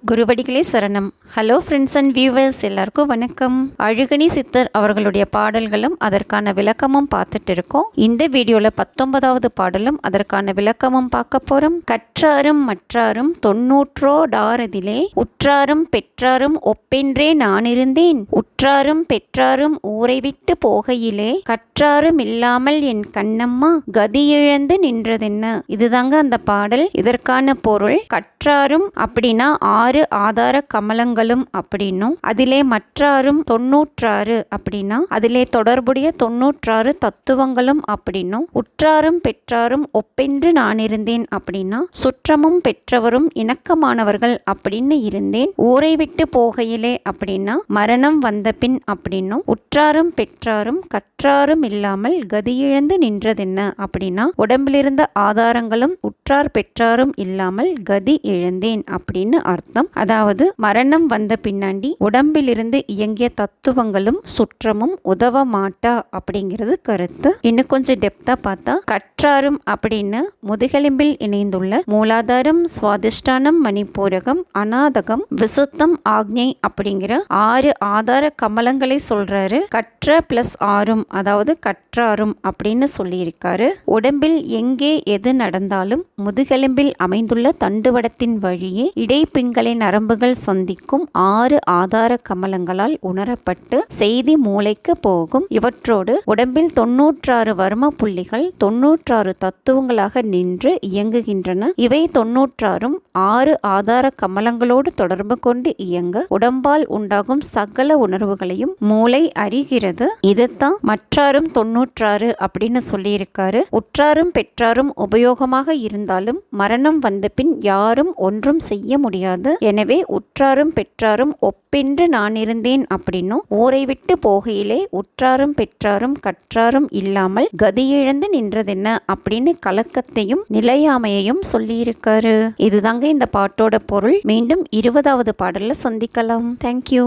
குருவடிகளே சரணம். Hello friends and viewers, எல்லாருக்கும் வணக்கம். அழுகணி சித்தர் அவர்களுடைய பாடல்களும் அதற்கான விளக்கமும் பார்த்துட்டு இருக்கோம். இந்த வீடியோவில் 19வது பாடலும் அதற்கான விளக்கமும் பார்க்க போகிறோம். கற்றாரும் மற்றாரும் 90 உற்றாரும் பெற்றாரும் ஒப்பென்றே நான் இருந்தேன். உற்றாரும் பெற்றாரும் ஊரை விட்டு போகையிலே கற்றாரும் இல்லாமல் என் கண்ணம்மா கதியிழந்து நின்றதென்ன. இதுதாங்க அந்த பாடல். இதற்கான பொருள், கற்றாரும் அப்படின்னா 6 ஆதார கமலங்களும் அப்படின்னும், அதிலே மற்றாரும் 96 அப்படின்னா அதிலே தொடர்புடைய 96 தத்துவங்களும் அப்படின்னும், உற்றாரும் பெற்றாரும் ஒப்பென்று நான் இருந்தேன் அப்படின்னா சுற்றமும் பெற்றவரும் இணக்கமானவர்கள் அப்படின்னு இருந்தேன். ஊரை விட்டு போகையிலே அப்படின்னா மரணம் வந்த பின் அப்படின்னும், உற்றாரும் பெற்றாரும் கற்றாரும் இல்லாமல் கதியிழந்து நின்றதென்ன அப்படின்னா உடம்பிலிருந்த ஆதாரங்களும் உற்றார் பெற்றாரும் இல்லாமல் கதி இழந்தேன் அப்படின்னு அர்த்தம். அதாவது மரணம் வந்த பின்னாடி உடம்பிலிருந்து இயங்கிய தத்துவங்களும் சுற்றமும் உதவ மாட்டா அப்படிங்கிறது கருத்து. இன்னும் கொஞ்சம் டெப்தா பார்த்தா, கற்றாரும் அப்படின்னு முதுகெலும்பில் இணைந்துள்ள மூலாதாரம், சுவாதிஷ்டானம், மணிப்பூரகம், அநாதகம், விசுத்தம், ஆக்ஞை அப்படிங்கிற 6 ஆதார கமலங்களை சொல்றாரு. கற்ற பிளஸ் ஆறும், அதாவது கற்றாரும் அப்படின்னு சொல்லியிருக்காரு. உடம்பில் எங்கே எது நடந்தாலும் முதுகெலும்பில் அமைந்துள்ள தண்டுவடத்தின் வழியே இடைப்பிங்களை நரம்புகள் சந்திக்கும் 6 ஆதார கமலங்களால் உணரப்பட்டு செய்தி மூளைக்கு போகும். இவற்றோடு உடம்பில் 96 வர்ம புள்ளிகள் 96 தத்துவங்களாக நின்று இயங்குகின்றன. இவை 96ம் 6 ஆதார கமலங்களோடு தொடர்பு கொண்டு இயங்க உடம்பால் உண்டாகும் சகல உணர்வுகளையும் மூளை அறிகிறது. இதைத்தான் மற்றாரும் 96 அப்படின்னு சொல்லியிருக்காரு. உற்றாரும் பெற்றாரும் உபயோகமாக இருந்தாலும் மரணம் வந்த பின் யாரும் ஒன்றும் செய்ய முடியாது. எனவே உற்றாரும் பெற்றாரும் ஒப்பென்று நான் இருந்தேன் அப்படின்னும், ஊரை விட்டு போகையிலே உற்றாரும் பெற்றாரும் கற்றாரும் இல்லாமல் கதியிழந்து நின்றதென்ன அப்படின்னு கலக்கத்தையும் நிலையாமையையும் சொல்லியிருக்காரு. இதுதாங்க இந்த பாட்டோட பொருள். மீண்டும் 20வது பாடல்ல சந்திக்கலாம். தேங்க்யூ.